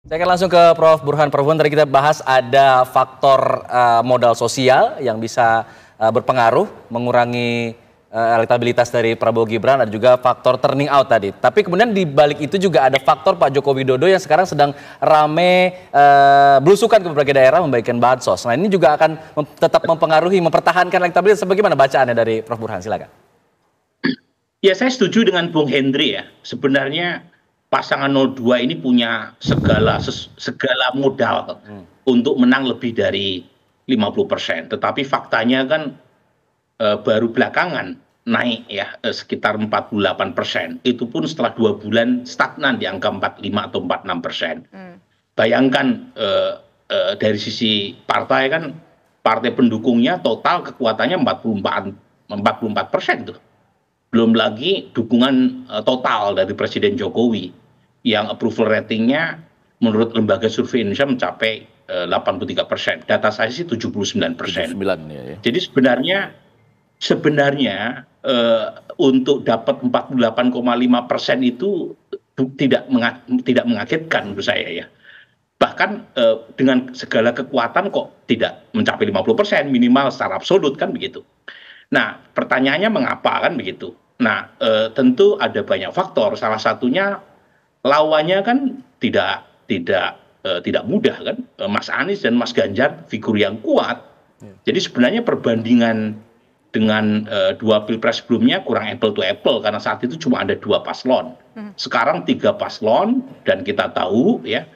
Saya akan langsung ke Prof. Burhan. Prof. Burhan, tadi kita bahas ada faktor modal sosial yang bisa berpengaruh mengurangi elektabilitas dari Prabowo Gibran, ada juga faktor turning out tadi. Tapi kemudian di balik itu juga ada faktor Pak Joko Widodo yang sekarang sedang rame belusukan ke berbagai daerah membagikan bansos. Nah, ini juga akan tetap mempengaruhi, mempertahankan elektabilitas. Bagaimana bacaannya dari Prof. Burhan? Silakan. Ya, saya setuju dengan Bung Hendri ya. Sebenarnya pasangan 02 ini punya segala modal untuk menang lebih dari 50%. Tetapi faktanya kan baru belakangan naik ya sekitar 48%. Itu pun setelah 2 bulan stagnan di angka 45 atau 46%. Bayangkan dari sisi partai kan, partai pendukungnya total kekuatannya 44% tuh. Belum lagi dukungan total dari Presiden Jokowi yang approval ratingnya menurut lembaga survei Indonesia mencapai 83%. Data saya sih 79%. 79 ya. Jadi sebenarnya untuk dapat 48,5% itu tidak mengagetkan menurut saya ya. Bahkan dengan segala kekuatan kok tidak mencapai 50%, minimal secara absolut kan begitu. Nah, pertanyaannya mengapa kan begitu. Nah, tentu ada banyak faktor. Salah satunya lawannya kan tidak mudah kan. Mas Anies dan Mas Ganjar figur yang kuat. Jadi sebenarnya perbandingan dengan dua pilpres sebelumnya kurang apple to apple karena saat itu cuma ada 2 paslon. Sekarang 3 paslon dan kita tahu ya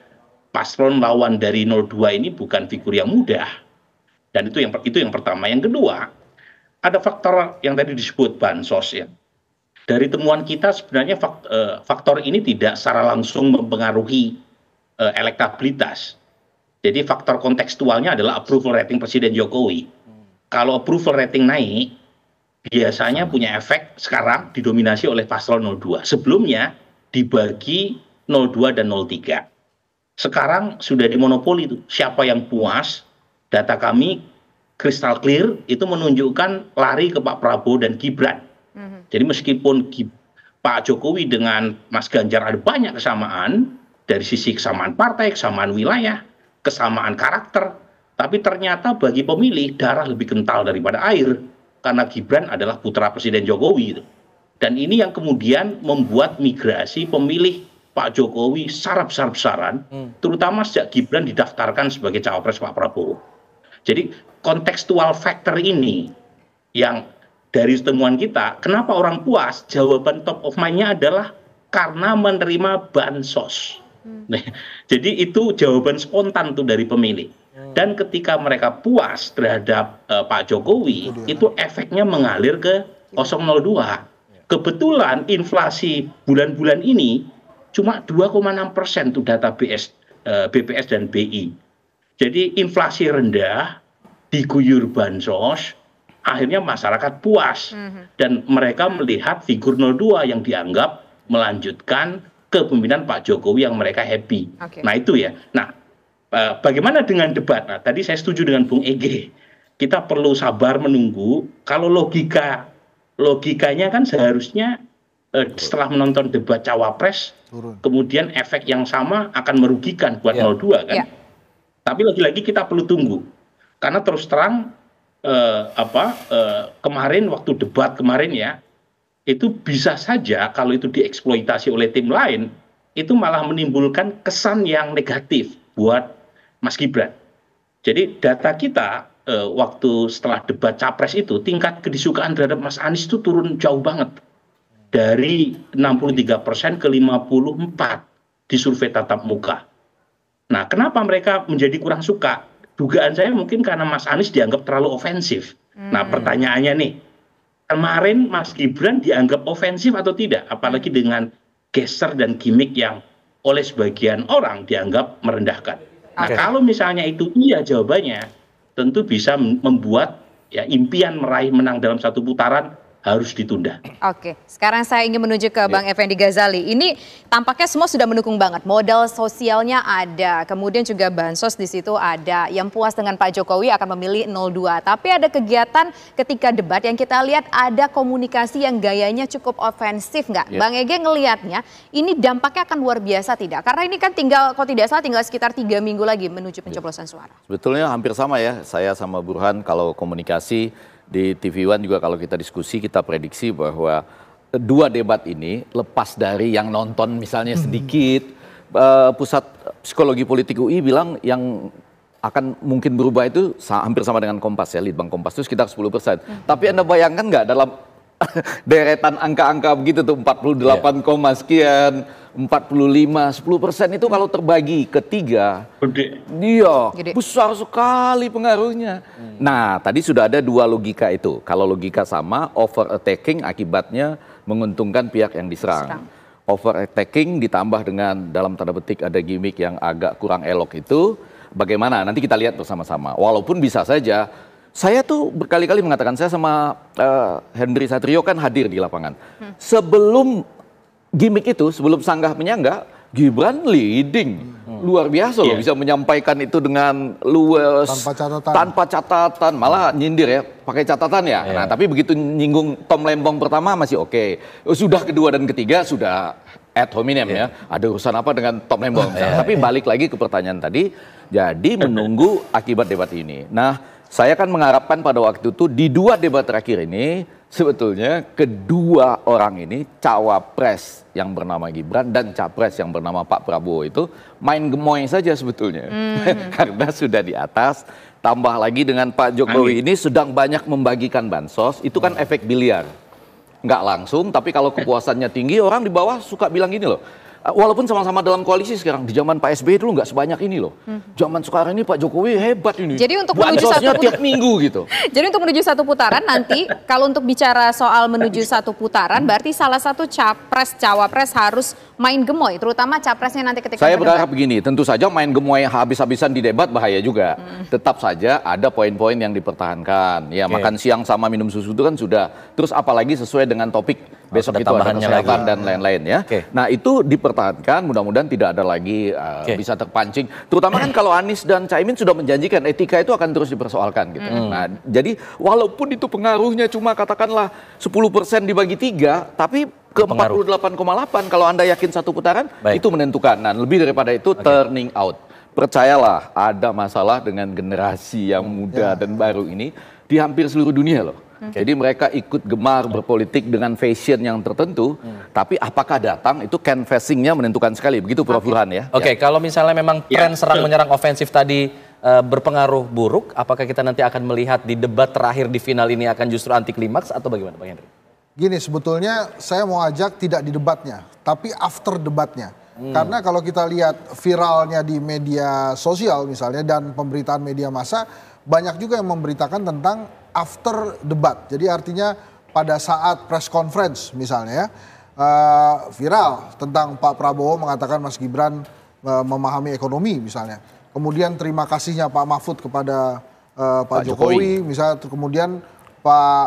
paslon lawan dari 02 ini bukan figur yang mudah. Dan itu yang pertama. Yang kedua, ada faktor yang tadi disebut bansos ya. Dari temuan kita sebenarnya faktor ini tidak secara langsung mempengaruhi elektabilitas. Jadi faktor kontekstualnya adalah approval rating Presiden Jokowi. Kalau approval rating naik, biasanya punya efek sekarang didominasi oleh paslon 02. Sebelumnya dibagi 02 dan 03. Sekarang sudah dimonopoli itu. Siapa yang puas, data kami kristal clear itu menunjukkan lari ke Pak Prabowo dan Gibran. Jadi meskipun Pak Jokowi dengan Mas Ganjar ada banyak kesamaan dari sisi kesamaan partai, kesamaan wilayah, kesamaan karakter, tapi ternyata bagi pemilih darah lebih kental daripada air karena Gibran adalah putra Presiden Jokowi. Dan ini yang kemudian membuat migrasi pemilih Pak Jokowi secara besar-besaran, terutama sejak Gibran didaftarkan sebagai cawapres Pak Prabowo. Jadi kontekstual factor ini yang dari temuan kita, kenapa orang puas? Jawaban top of mind-nya adalah karena menerima bansos. Jadi itu jawaban spontan tuh dari pemilih. Dan ketika mereka puas terhadap Pak Jokowi, itu efeknya mengalir ke 002. Kebetulan inflasi bulan-bulan ini cuma 2,6% tuh data BPS dan BI. Jadi inflasi rendah, diguyur bansos, akhirnya masyarakat puas. Dan mereka melihat figur 02 yang dianggap melanjutkan kepemimpinan Pak Jokowi yang mereka happy. Nah itu ya. Nah bagaimana dengan debat? Nah tadi saya setuju dengan Bung Ege. Kita perlu sabar menunggu. Kalau logikanya kan seharusnya setelah menonton debat cawapres, kemudian efek yang sama akan merugikan buat 02 kan. Tapi lagi-lagi kita perlu tunggu, karena terus terang kemarin waktu debat kemarin ya, itu bisa saja kalau itu dieksploitasi oleh tim lain, itu malah menimbulkan kesan yang negatif buat Mas Gibran. Jadi data kita waktu setelah debat capres itu tingkat kedisukaan terhadap Mas Anies itu turun jauh banget dari 63% ke 54% di survei tatap muka. Nah, kenapa mereka menjadi kurang suka? Dugaan saya mungkin karena Mas Anies dianggap terlalu ofensif. Nah, pertanyaannya nih, kemarin Mas Gibran dianggap ofensif atau tidak? Apalagi dengan geser dan gimmick yang oleh sebagian orang dianggap merendahkan. Nah, kalau misalnya itu iya jawabannya, tentu bisa membuat ya impian meraih menang dalam satu putaran harus ditunda. Oke, sekarang saya ingin menuju ke Bang Effendi Ghazali. Ini tampaknya semua sudah mendukung banget. Modal sosialnya ada, kemudian juga bansos di situ ada. Yang puas dengan Pak Jokowi akan memilih 02. Tapi ada kegiatan ketika debat yang kita lihat ada komunikasi yang gayanya cukup ofensif nggak? Bang Ege ngelihatnya ini dampaknya akan luar biasa tidak? Karena ini kan tinggal, kalau tidak salah tinggal sekitar 3 minggu lagi menuju pencoblosan suara. Sebetulnya hampir sama ya, saya sama Burhan kalau komunikasi. Di TV One juga kalau kita diskusi, kita prediksi bahwa 2 debat ini lepas dari yang nonton misalnya sedikit, Pusat Psikologi Politik UI bilang yang akan mungkin berubah itu hampir sama dengan Kompas ya, Litbang Kompas itu sekitar 10%. Tapi Anda bayangkan nggak dalam deretan angka-angka begitu tuh 48, sekian, 45, 10% itu kalau terbagi ke 3, dia besar sekali pengaruhnya. Nah, tadi sudah ada 2 logika itu. Kalau logika sama, over attacking akibatnya menguntungkan pihak yang diserang. Over attacking ditambah dengan dalam tanda petik ada gimmick yang agak kurang elok itu, bagaimana? Nanti kita lihat bersama-sama. Walaupun bisa saja, saya tuh berkali-kali mengatakan, saya sama Hendri Satrio kan hadir di lapangan. Sebelum gimmick itu, sebelum sanggah menyanggah, Gibran leading. Luar biasa loh, bisa menyampaikan itu dengan luwes. Tanpa catatan. Malah nyindir ya, pakai catatan ya. Nah, tapi begitu nyinggung Tom Lembong pertama masih oke. Sudah kedua dan ketiga sudah ad hominem ya. Ada urusan apa dengan Tom Lembong. Tapi balik lagi ke pertanyaan tadi, jadi menunggu akibat debat ini. Nah, saya kan mengharapkan pada waktu itu di 2 debat terakhir ini sebetulnya kedua orang ini cawapres yang bernama Gibran dan capres yang bernama Pak Prabowo itu main gemoy saja sebetulnya. Karena sudah di atas, tambah lagi dengan Pak Jokowi ini sedang banyak membagikan bansos, itu kan efek biliar. Nggak langsung, tapi kalau kepuasannya tinggi orang di bawah suka bilang gini loh. Walaupun sama-sama dalam koalisi sekarang, di zaman Pak SBY dulu nggak sebanyak ini loh. Zaman sekarang ini Pak Jokowi hebat ini. Jadi untuk menuju satu tiap minggu gitu. Jadi untuk menuju satu putaran nanti, kalau untuk bicara soal menuju satu putaran, berarti salah satu capres, cawapres harus main gemoy, terutama capresnya nanti ketika saya berharap begini, tentu saja main gemoy habis-habisan di debat bahaya juga. Tetap saja ada poin-poin yang dipertahankan. Ya makan siang sama minum susu itu kan sudah. Terus apalagi sesuai dengan topik besok itu ada kesehatan dan lain-lain ya. Nah itu dipertahankan, mudah-mudahan tidak ada lagi bisa terpancing. Terutama kan kalau Anies dan Caimin sudah menjanjikan etika itu akan terus dipersoalkan gitu. Nah jadi walaupun itu pengaruhnya cuma katakanlah 10% dibagi 3, tapi ke 48,8 kalau Anda yakin satu putaran itu menentukan. Nah lebih daripada itu turning out. Percayalah ada masalah dengan generasi yang muda dan baru ini di hampir seluruh dunia loh. Jadi mereka ikut gemar berpolitik dengan fashion yang tertentu, tapi apakah datang itu canvassingnya menentukan sekali. Begitu Prof. Burhan ya. Kalau misalnya memang tren serang menyerang ofensif tadi berpengaruh buruk, apakah kita nanti akan melihat di debat terakhir di final ini akan justru anti klimaks atau bagaimana Bang Henry? Gini, sebetulnya saya mau ajak tidak di debatnya, tapi after debatnya. Karena kalau kita lihat viralnya di media sosial misalnya dan pemberitaan media massa, banyak juga yang memberitakan tentang after debat. Jadi artinya pada saat press conference misalnya ya, viral tentang Pak Prabowo mengatakan Mas Gibran memahami ekonomi misalnya. Kemudian terima kasihnya Pak Mahfud kepada Pak Jokowi misalnya, kemudian Pak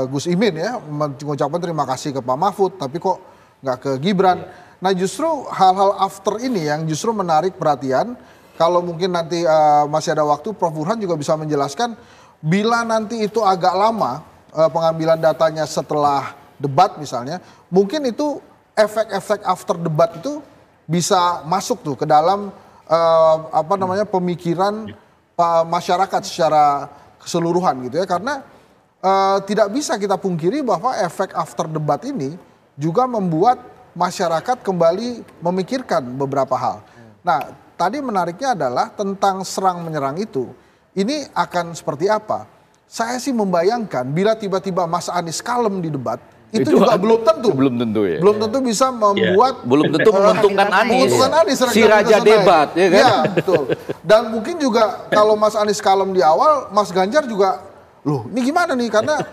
Gus Imin ya mengucapkan terima kasih ke Pak Mahfud, tapi kok nggak ke Gibran. Nah justru hal-hal after ini yang justru menarik perhatian. Kalau mungkin nanti masih ada waktu, Prof. Burhan juga bisa menjelaskan bila nanti itu agak lama pengambilan datanya setelah debat misalnya, mungkin itu efek-efek after debat itu bisa masuk tuh ke dalam pemikiran masyarakat secara keseluruhan gitu ya. Karena tidak bisa kita pungkiri bahwa efek after debat ini juga membuat masyarakat kembali memikirkan beberapa hal. Nah, tadi menariknya adalah tentang serang menyerang itu. Ini akan seperti apa? Saya sih membayangkan bila tiba-tiba Mas Anies kalem di debat, itu juga belum tentu. Belum tentu ya. Belum tentu bisa membuat belum tentu menguntungkan Anies. Si raja debat ya kan? Ya, betul. Dan mungkin juga kalau Mas Anies kalem di awal, Mas Ganjar juga loh, ini gimana nih? Karena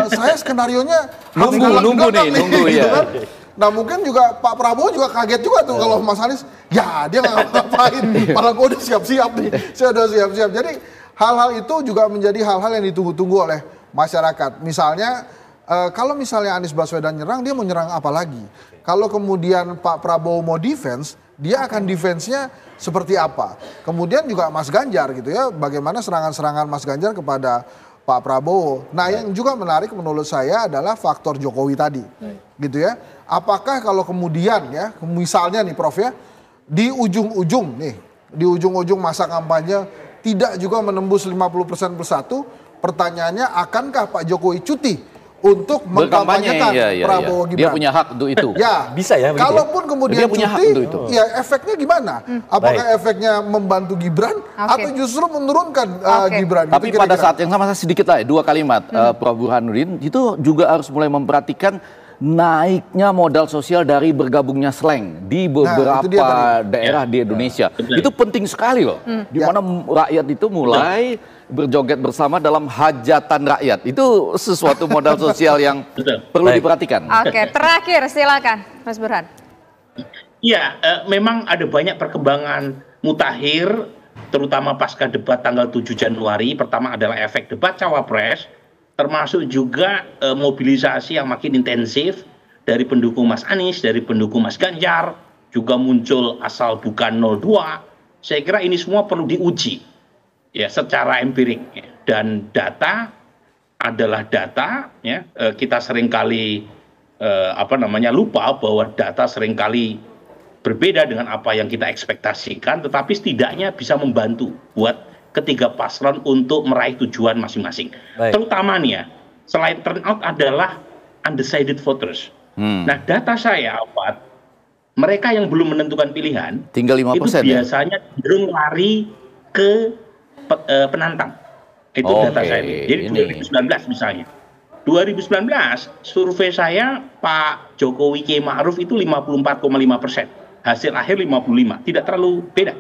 saya skenarionya nunggu gitu kan. Nah mungkin juga Pak Prabowo juga kaget juga tuh kalau Mas Anies, ya dia nggak ngapain, padahal gue udah siap-siap nih, saya udah siap-siap. Jadi hal-hal itu juga menjadi hal-hal yang ditunggu-tunggu oleh masyarakat. Misalnya Kalau misalnya Anies Baswedan nyerang, dia mau nyerang apa lagi? Kalau kemudian Pak Prabowo mau defense, dia akan defense-nya seperti apa? Kemudian juga Mas Ganjar gitu ya, bagaimana serangan-serangan Mas Ganjar kepada Pak Prabowo. Nah, yang juga menarik menurut saya adalah faktor Jokowi tadi, gitu ya. Apakah kalau kemudian ya, misalnya nih Prof ya, di ujung-ujung masa kampanye tidak juga menembus 50% persatu, pertanyaannya akankah Pak Jokowi cuti untuk mengkampanyekan Prabowo Gibran? Dia punya hak untuk itu. Ya, bisa ya begitu. Kalaupun kemudian dia punya cuti, hak untuk itu. ya efeknya gimana? Apakah efeknya membantu Gibran atau justru menurunkan Gibran? Tapi gitu, pada saat yang sama, sedikit lah, 2 kalimat, Prof Burhanuddin itu juga harus mulai memperhatikan naiknya modal sosial dari bergabungnya slang di beberapa daerah di Indonesia. Itu penting sekali loh. Di mana rakyat itu mulai berjoget bersama dalam hajatan rakyat. Itu sesuatu modal sosial yang perlu diperhatikan. Oke, terakhir silakan Mas Burhan. Iya, memang ada banyak perkembangan mutakhir, terutama pasca debat tanggal 7 Januari. Pertama adalah efek debat Cawapres, termasuk juga mobilisasi yang makin intensif dari pendukung Mas Anies, dari pendukung Mas Ganjar, juga muncul asal bukan 02. Saya kira ini semua perlu diuji ya secara empirik ya. Dan data adalah data ya. Kita seringkali lupa bahwa data seringkali berbeda dengan apa yang kita ekspektasikan, tetapi setidaknya bisa membantu buat ketiga paslon untuk meraih tujuan masing-masing. Terutama nih ya, selain turnout adalah undecided voters. Nah, data saya, mereka yang belum menentukan pilihan, tinggal 5% itu biasanya cenderung lari ke penantang. Itu data saya. Jadi 2019 misalnya. 2019 survei saya Pak Jokowi Kiai Ma'ruf itu 54,5%. Hasil akhir 55, tidak terlalu beda.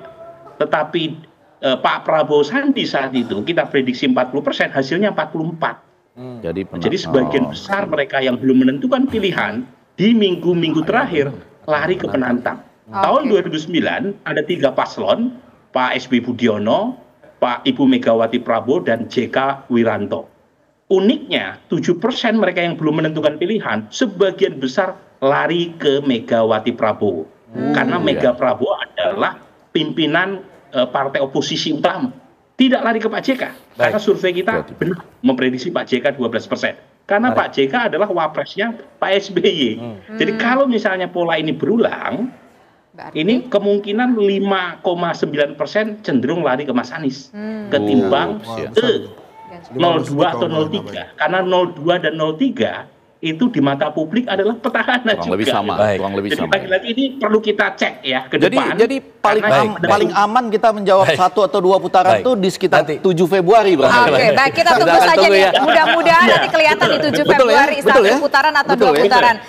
Tetapi Pak Prabowo Sandi saat itu kita prediksi 40%, hasilnya 44. Jadi sebagian besar mereka yang belum menentukan pilihan di minggu-minggu terakhir lari ke penantang. Tahun 2009 ada 3 paslon, Pak SB Budiono, Pak Ibu Megawati Prabowo, dan JK Wiranto. Uniknya 7% mereka yang belum menentukan pilihan, sebagian besar lari ke Megawati Prabowo. Karena Mega Prabowo adalah pimpinan partai oposisi utama, tidak lari ke Pak JK. Karena survei kita benar memprediksi Pak JK 12%. Karena Pak JK adalah wapresnya Pak SBY. Jadi kalau misalnya pola ini berulang, ini kemungkinan 5,9% cenderung lari ke Mas Anies ketimbang ke 02 atau 03. Karena 02 dan 03 itu di mata publik adalah petahana kurang juga. Lebih sama, kurang lebih jadi sama. lagi-lagi ini perlu kita cek ya ke depan. Jadi paling aman kita menjawab 1 atau 2 putaran itu di sekitar 7 Februari. Oke, baik, kita tunggu saja nih. Mudah-mudahan nanti kelihatan di 7 Februari 1 putaran atau 2 putaran.